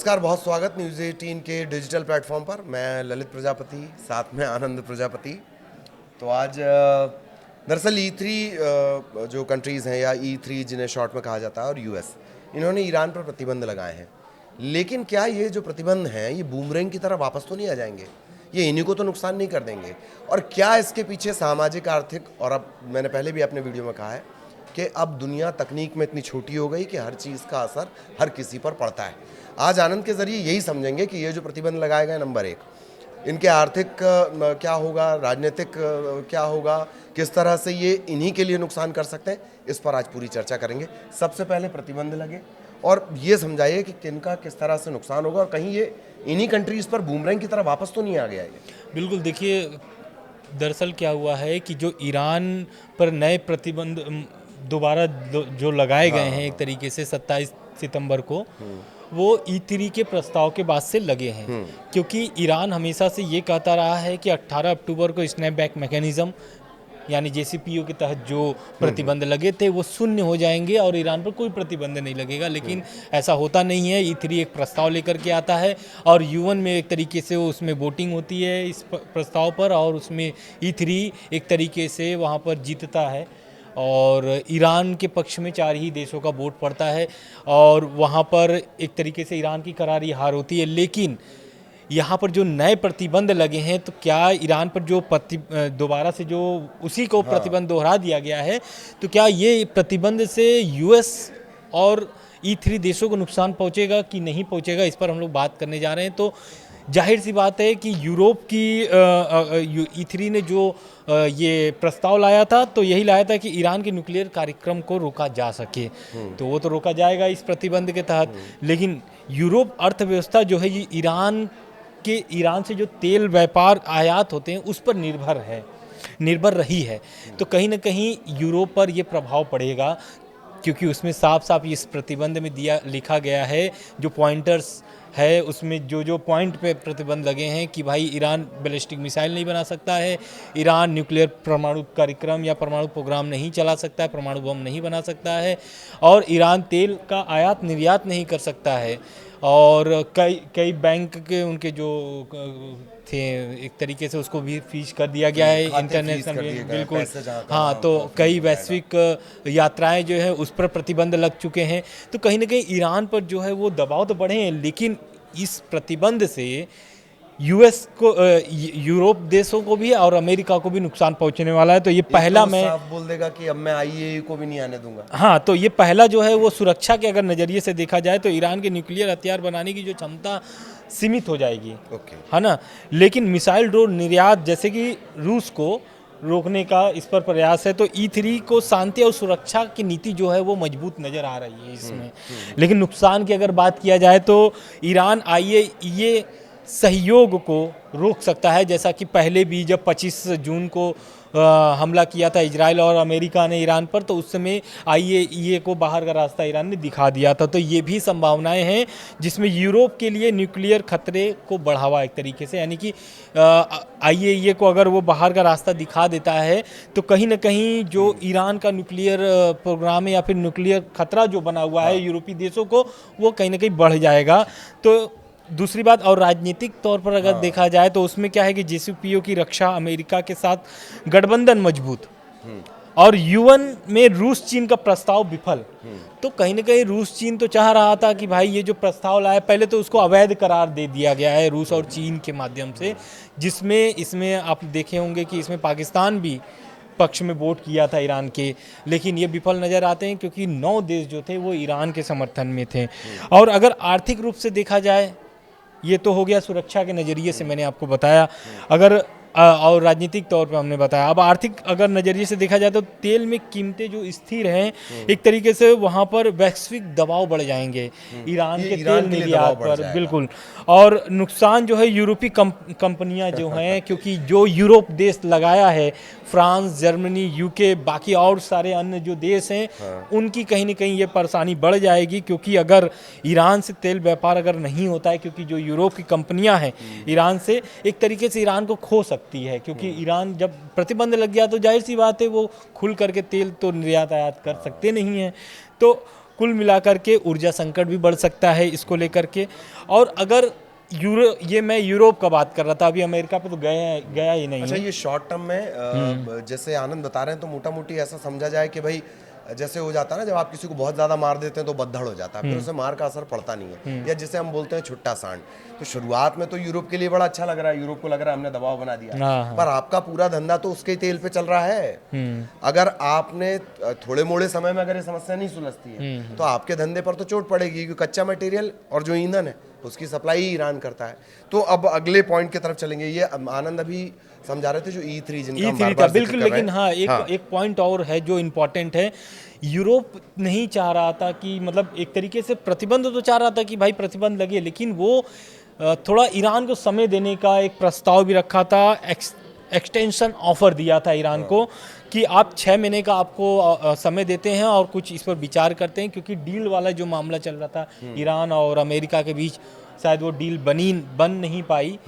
नमस्कार, बहुत स्वागत न्यूज़ 18 के डिजिटल प्लेटफॉर्म पर। मैं ललित प्रजापति, साथ में आनंद प्रजापति। तो आज दरअसल E3 जो कंट्रीज़ हैं या E3 जिन्हें शॉर्ट में कहा जाता है और यूएस, इन्होंने ईरान पर प्रतिबंध लगाए हैं। लेकिन क्या ये जो प्रतिबंध हैं ये बूमरैंग की तरह वापस तो नहीं आ जाएंगे? ये इन्हीं को तो नुकसान नहीं कर देंगे? और क्या इसके पीछे सामाजिक, आर्थिक, और अब मैंने पहले भी अपने वीडियो में कहा है कि अब दुनिया तकनीक में इतनी छोटी हो गई कि हर चीज़ का असर हर किसी पर पड़ता है। आज आनंद के ज़रिए यही समझेंगे कि ये जो प्रतिबंध लगाए गए, नंबर एक, इनके आर्थिक क्या होगा, राजनीतिक क्या होगा, किस तरह से ये इन्हीं के लिए नुकसान कर सकते हैं, इस पर आज पूरी चर्चा करेंगे। सबसे पहले प्रतिबंध लगे और ये समझाइए कि किनका किस तरह से नुकसान होगा और कहीं ये इन्हीं कंट्रीज़ पर बूमरैंग की तरह वापस तो नहीं आ गया है। बिल्कुल, देखिए दरअसल क्या हुआ है कि जो ईरान पर नए प्रतिबंध दोबारा जो लगाए गए हैं एक तरीके से 27 सितंबर को, वो E3 के प्रस्ताव के बाद से लगे हैं। क्योंकि ईरान हमेशा से ये कहता रहा है कि 18 अक्टूबर को स्नैपबैक मैकेनिज्म यानी JCPOA के तहत जो प्रतिबंध लगे थे वो शून्य हो जाएंगे और ईरान पर कोई प्रतिबंध नहीं लगेगा, लेकिन ऐसा होता नहीं है। E3 एक प्रस्ताव लेकर के आता है और UN में एक तरीके से उसमें वोटिंग होती है इस प्रस्ताव पर और उसमें E3 एक तरीके से वहाँ पर जीतता है और ईरान के पक्ष में 4 ही देशों का वोट पड़ता है और वहाँ पर एक तरीके से ईरान की करारी हार होती है। लेकिन यहाँ पर जो नए प्रतिबंध लगे हैं तो क्या ईरान पर जो दोबारा से जो उसी को प्रतिबंध दोहरा दिया गया है, तो क्या ये प्रतिबंध से US और E3 देशों को नुकसान पहुँचेगा कि नहीं पहुँचेगा, इस पर हम लोग बात करने जा रहे हैं। तो जाहिर सी बात है कि यूरोप की E3 ने जो ये प्रस्ताव लाया था तो यही लाया था कि ईरान के न्यूक्लियर कार्यक्रम को रोका जा सके, तो वो तो रोका जाएगा इस प्रतिबंध के तहत। लेकिन यूरोप अर्थव्यवस्था जो है ये ईरान से जो तेल व्यापार आयात होते हैं उस पर निर्भर रही है। तो कहीं ना कहीं यूरोप पर ये प्रभाव पड़ेगा, क्योंकि उसमें साफ साफ इस प्रतिबंध में लिखा गया है, जो पॉइंटर्स है उसमें जो पॉइंट पे प्रतिबंध लगे हैं कि भाई ईरान बैलिस्टिक मिसाइल नहीं बना सकता है, ईरान न्यूक्लियर परमाणु कार्यक्रम या परमाणु प्रोग्राम नहीं चला सकता है, परमाणु बम नहीं बना सकता है, और ईरान तेल का आयात निर्यात नहीं कर सकता है। और कई बैंक के उनके जो थे एक तरीके से उसको भी फीस कर दिया गया है, इंटरनेशनल, बिल्कुल हाँ। तो कई वैश्विक यात्राएं जो है उस पर प्रतिबंध लग चुके हैं। तो कहीं ना कहीं ईरान पर जो है वो दबाव तो बढ़े हैं, लेकिन इस प्रतिबंध से US को, यूरोप देशों को भी और अमेरिका को भी नुकसान पहुंचने वाला है। तो ये पहला, मैं साफ बोल देगा कि अब मैं IAEA को भी नहीं आने दूंगा। हाँ, तो ये पहला जो है वो सुरक्षा के अगर नज़रिए से देखा जाए तो ईरान के न्यूक्लियर हथियार बनाने की जो क्षमता सीमित हो जाएगी, है ना। लेकिन मिसाइल ड्रोन निर्यात जैसे कि रूस को रोकने का इस पर प्रयास है। तो E3 को शांति और सुरक्षा की नीति जो है वो मजबूत नज़र आ रही है इसमें। लेकिन नुकसान की अगर बात किया जाए तो ईरान IAEA सहयोग को रोक सकता है, जैसा कि पहले भी जब 25 जून को हमला किया था इजराइल और अमेरिका ने ईरान पर, तो उस समय IAEA को बाहर का रास्ता ईरान ने दिखा दिया था। तो ये भी संभावनाएं हैं जिसमें यूरोप के लिए न्यूक्लियर खतरे को बढ़ावा एक तरीके से, यानी कि IAEA को अगर वो बाहर का रास्ता दिखा देता है तो कहीं ना कहीं जो ईरान का न्यूक्लियर प्रोग्राम है या फिर न्यूक्लियर खतरा जो बना हुआ है यूरोपीय देशों को, वो कहीं ना कहीं बढ़ जाएगा। तो दूसरी बात, और राजनीतिक तौर पर अगर देखा जाए तो उसमें क्या है कि JCPOA की रक्षा अमेरिका के साथ गठबंधन मजबूत और UN में रूस चीन का प्रस्ताव विफल। तो कहीं ना कहीं रूस चीन तो चाह रहा था कि भाई ये जो प्रस्ताव लाया, पहले तो उसको अवैध करार दे दिया गया है रूस और चीन के माध्यम से, जिसमें इसमें आप देखे होंगे कि इसमें पाकिस्तान भी पक्ष में वोट किया था ईरान के, लेकिन ये विफल नज़र आते हैं क्योंकि 9 देश जो थे वो ईरान के समर्थन में थे। और अगर आर्थिक रूप से देखा जाए, ये तो हो गया सुरक्षा के नज़रिए से, मैंने आपको बताया। अगर और राजनीतिक तौर पे हमने बताया, अब आर्थिक अगर नज़रिए से देखा जाए तो तेल में कीमतें जो स्थिर हैं, एक तरीके से वहाँ पर वैश्विक दबाव बढ़ जाएंगे ईरान के तेल निर्यात पर, बिल्कुल। और नुकसान जो है यूरोपीय कंपनियां जो हैं, क्योंकि जो यूरोप देश लगाया है, फ्रांस, जर्मनी, UK, बाकी और सारे अन्य जो देश हैं, उनकी कहीं ना कहीं ये परेशानी बढ़ जाएगी। क्योंकि अगर ईरान से तेल व्यापार अगर नहीं होता है, क्योंकि जो यूरोप की कंपनियां हैं ईरान से एक तरीके से ईरान को खो सकती है, क्योंकि ईरान जब प्रतिबंध लग गया तो जाहिर सी बात है वो खुल करके तेल तो निर्यात आयात कर सकते नहीं हैं। तो कुल मिलाकर के ऊर्जा संकट भी बढ़ सकता है इसको लेकर के। और अगर मैं यूरोप का बात कर रहा था, अभी अमेरिका पे तो गया ही नहीं अच्छा, है। ये शॉर्ट टर्म में जैसे आनंद बता रहे हैं तो मोटा मोटी ऐसा समझा जाए कि भाई जैसे हो जाता है ना, जब आप किसी को बहुत ज्यादा मार देते हैं तो बद्दड़ हो जाता है, फिर उसे मार का असर पड़ता नहीं है, या जिसे हम बोलते हैं छुट्टा सांड। तो शुरुआत में तो यूरोप के लिए बड़ा अच्छा लग रहा है, यूरोप को लग रहा है हमने दबाव बना दिया, हाँ। पर आपका पूरा धंधा तो उसके तेल पे चल रहा है। अगर आपने थोड़े मोड़े समय में अगर ये समस्या नहीं सुलझती है तो आपके धंधे पर तो चोट पड़ेगी, क्योंकि कच्चा मटेरियल और जो ईंधन है उसकी सप्लाई ही ईरान करता है। तो अब अगले पॉइंट की तरफ चलेंगे। ये आनंद अभी समझा रहे थे जो E3 जिनका हम बार-बार जिक्र बिल्कुल, कर रहे लेकिन हैं। हाँ, एक पॉइंट और है जो इम्पोर्टेंट है। यूरोप नहीं चाह रहा था कि, मतलब एक तरीके से प्रतिबंध तो चाह रहा था कि भाई प्रतिबंध लगे, लेकिन वो थोड़ा ईरान को समय देने का एक प्रस्ताव भी रखा था, एक्सटेंशन ऑफर दिया था ईरान को कि आप 6 महीने का आपको समय देते हैं और कुछ इस पर विचार करते हैं, क्योंकि डील वाला जो मामला चल रहा था ईरान और अमेरिका के बीच, शायद वो डील बन नहीं पाई,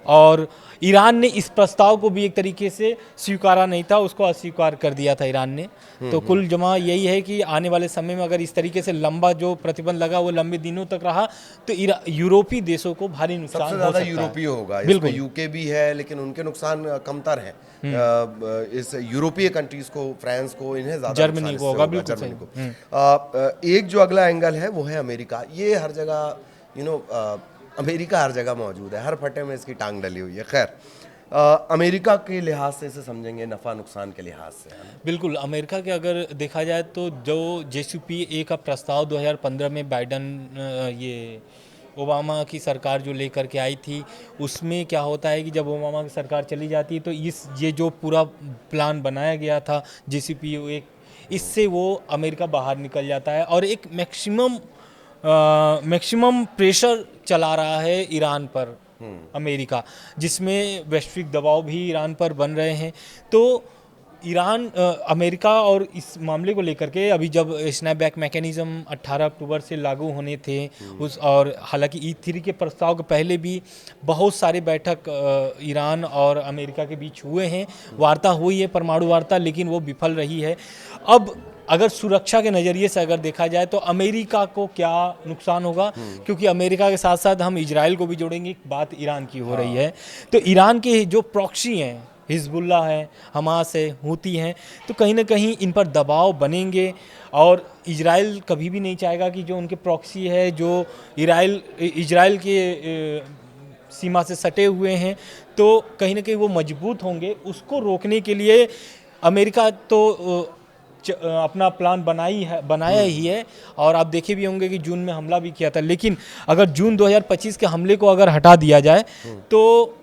और ईरान ने इस प्रस्ताव को भी एक तरीके से स्वीकारा नहीं था, उसको अस्वीकार कर दिया था ईरान ने। तो कुल जमा यही है कि आने वाले समय में अगर इस तरीके से लंबा जो प्रतिबंध लगा वो लंबे दिनों तक रहा तो यूरोपीय देशों को भारी नुकसान सबसे हो ज्यादा सकता यूरोपीय है। होगा, बिल्कुल। इसमें यूके भी है लेकिन उनके नुकसान कमतर हैं। इस यूरोपीय कंट्रीज को, फ्रांस को, इन्हें ज्यादा जर्मनी नुकसान को इससे होगा, बिल्कुल जर्मनी सही। को। एक जो अगला एंगल है वो है अमेरिका। ये हर जगह अमेरिका हर जगह मौजूद है, हर फटे में इसकी टांग डली हुई है। खैर, अमेरिका के लिहाज से इसे समझेंगे, नफा नुकसान के लिहाज से, है ना? बिल्कुल, अमेरिका के अगर देखा जाए तो जो JCPOA का प्रस्ताव 2015 में ये ओबामा की सरकार जो लेकर के आई थी, उसमें क्या होता है कि जब ओबामा की सरकार चली जाती है तो ये जो पूरा प्लान बनाया गया था JCPOA, इससे वो अमेरिका बाहर निकल जाता है और एक मैक्सिमम प्रेशर चला रहा है ईरान पर अमेरिका, जिसमें वैश्विक दबाव भी ईरान पर बन रहे हैं। तो ईरान अमेरिका और इस मामले को लेकर के अभी जब स्नैपबैक मैकेनिज्म 18 अक्टूबर से लागू होने थे और हालांकि E3 के प्रस्ताव के पहले भी बहुत सारे बैठक ईरान और अमेरिका के बीच हुए हैं, वार्ता हुई है, परमाणु वार्ता, लेकिन वो विफल रही है। अब अगर सुरक्षा के नज़रिए से अगर देखा जाए तो अमेरिका को क्या नुकसान होगा, क्योंकि अमेरिका के साथ साथ हम इजराइल को भी जोड़ेंगे, बात ईरान की हो रही है। तो ईरान के जो प्रॉक्सी हैं, हिजबुल्ला है, हमास है, हूती हैं, तो कहीं ना कहीं इन पर दबाव बनेंगे और इजराइल कभी भी नहीं चाहेगा कि जो उनके प्रॉक्सी है, जो इजराइल के सीमा से सटे हुए हैं, तो कहीं ना कहीं वो मजबूत होंगे। उसको रोकने के लिए अमेरिका तो अपना प्लान बनाया ही है, और आप देखे भी होंगे कि जून में हमला भी किया था। लेकिन अगर जून 2025 के हमले को अगर हटा दिया जाए तो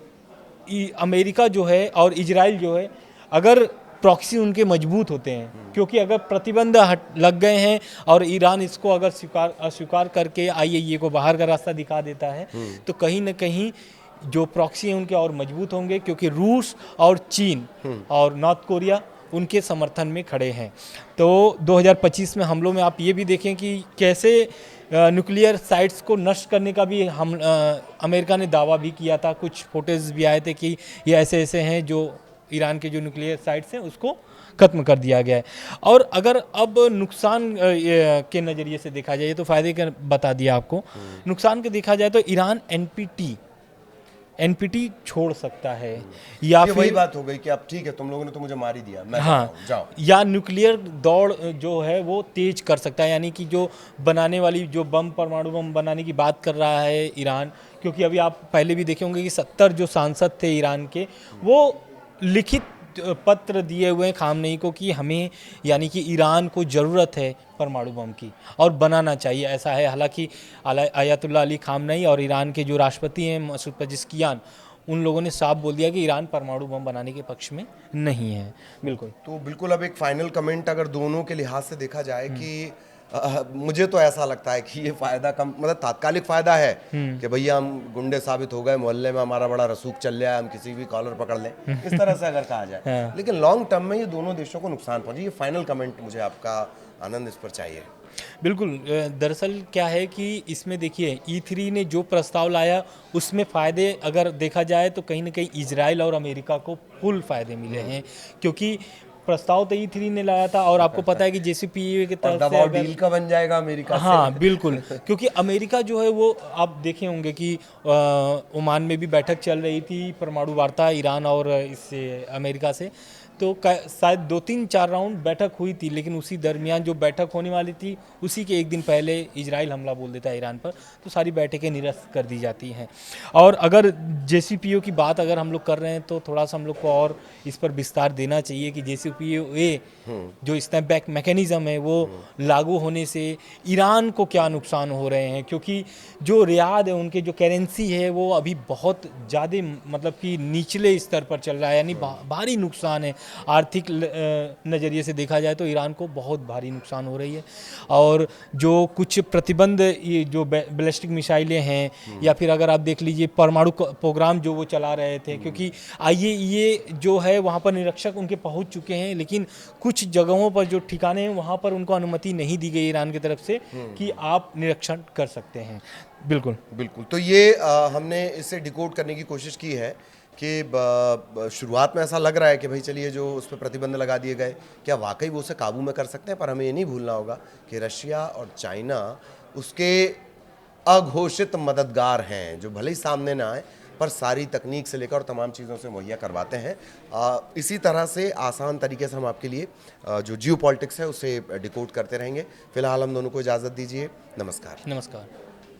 अमेरिका जो है और इजराइल जो है, अगर प्रॉक्सी उनके मजबूत होते हैं, क्योंकि अगर प्रतिबंध लग गए हैं और ईरान इसको अगर अस्वीकार करके IAEA को बाहर का रास्ता दिखा देता है, तो कहीं ना कहीं जो प्रॉक्सी हैं उनके और मजबूत होंगे, क्योंकि रूस और चीन और नॉर्थ कोरिया उनके समर्थन में खड़े हैं। तो 2025 में हमलों में आप ये भी देखें कि कैसे न्यूक्लियर साइट्स को नष्ट करने का भी अमेरिका ने दावा भी किया था। कुछ फोटेज भी आए थे कि ये ऐसे ऐसे हैं जो ईरान के जो न्यूक्लियर साइट्स हैं उसको ख़त्म कर दिया गया है। और अगर अब नुकसान के नज़रिए से देखा जाए, तो फ़ायदे का बता दिया आपको, नुकसान के देखा जाए तो ईरान NPT छोड़ सकता है, या ये फिर वही बात हो गई कि अब ठीक है, तुम लोगों ने तो मुझे मार ही दिया, मैं जाओ। या न्यूक्लियर दौड़ जो है वो तेज कर सकता है, यानी कि जो बनाने वाली जो परमाणु बम बनाने की बात कर रहा है ईरान, क्योंकि अभी आप पहले भी देखे होंगे कि 70 जो सांसद थे ईरान के, वो लिखित पत्र दिए हुए हैं खामनेई को कि हमें, यानी कि ईरान को ज़रूरत है परमाणु बम की और बनाना चाहिए, ऐसा है। हालांकि आयतुल्लाह अली खामनेई और ईरान के जो राष्ट्रपति हैं मसूद पेजेश्कियान, उन लोगों ने साफ बोल दिया कि ईरान परमाणु बम बनाने के पक्ष में नहीं है। बिल्कुल। तो बिल्कुल, अब एक फाइनल कमेंट अगर दोनों के लिहाज से देखा जाए कि मुझे तो ऐसा लगता है कि ये फायदा कम, मतलब तात्कालिक फायदा है कि भैया हम गुंडे साबित हो गए, मोहल्ले में हमारा बड़ा रसूख चल रहा है, हम किसी भी कॉलर पकड़ लें, इस तरह से अगर कहा जाए। लेकिन लॉन्ग टर्म में ये दोनों देशों को नुकसान पहुंचे। ये फाइनल कमेंट मुझे आपका आनंद इस पर चाहिए। बिल्कुल, दरअसल क्या है कि इसमें देखिए E3 ने जो प्रस्ताव लाया उसमें फ़ायदे अगर देखा जाए तो कहीं ना कहीं इजराइल और अमेरिका को फुल फ़ायदे मिले हैं, क्योंकि प्रस्ताव तो E3 ने लाया था, और आपको पता है कि JCPOA की और तरफ से दबाव अगर डील का बन जाएगा अमेरिका से। हाँ बिल्कुल, क्योंकि अमेरिका जो है वो आप देखे होंगे कि ओमान में भी बैठक चल रही थी परमाणु वार्ता ईरान और इससे अमेरिका से, तो शायद 2-3-4 राउंड बैठक हुई थी, लेकिन उसी दरमियान जो बैठक होने वाली थी उसी के एक दिन पहले इजराइल हमला बोल देता है ईरान पर, तो सारी बैठकें निरस्त कर दी जाती हैं। और अगर JCPOA की बात अगर हम लोग कर रहे हैं तो थोड़ा सा हम लोग को और इस पर विस्तार देना चाहिए कि JCPOA जो स्नैप बैक मैकेनिज़्म है वो लागू होने से ईरान को क्या नुकसान हो रहे हैं, क्योंकि जो रियाद है उनके जो करेंसी है वो अभी बहुत ज़्यादा मतलब कि निचले स्तर पर चल रहा है, यानी भारी नुकसान है। आर्थिक नज़रिए से देखा जाए तो ईरान को बहुत भारी नुकसान हो रही है। और जो कुछ प्रतिबंध ये जो बैलिस्टिक मिसाइलें हैं, या फिर अगर आप देख लीजिए परमाणु प्रोग्राम जो वो चला रहे थे, क्योंकि IAEA जो है वहाँ पर निरीक्षक उनके पहुँच चुके हैं, लेकिन कुछ जगहों पर जो ठिकाने हैं वहाँ पर उनको अनुमति नहीं दी गई ईरान की तरफ से कि आप निरीक्षण कर सकते हैं। बिल्कुल बिल्कुल। तो ये हमने इसे डिकोड करने की कोशिश की है कि शुरुआत में ऐसा लग रहा है कि भाई चलिए जो उस पर प्रतिबंध लगा दिए गए, क्या वाकई वो उसे काबू में कर सकते हैं? पर हमें ये नहीं भूलना होगा कि रशिया और चाइना उसके अघोषित मददगार हैं, जो भले ही सामने ना आए पर सारी तकनीक से लेकर और तमाम चीज़ों से मुहैया करवाते हैं। इसी तरह से आसान तरीके से हम आपके लिए जो जियो पॉलिटिक्स है उसे डिकोड करते रहेंगे। फिलहाल हम दोनों को इजाज़त दीजिए। नमस्कार। नमस्कार।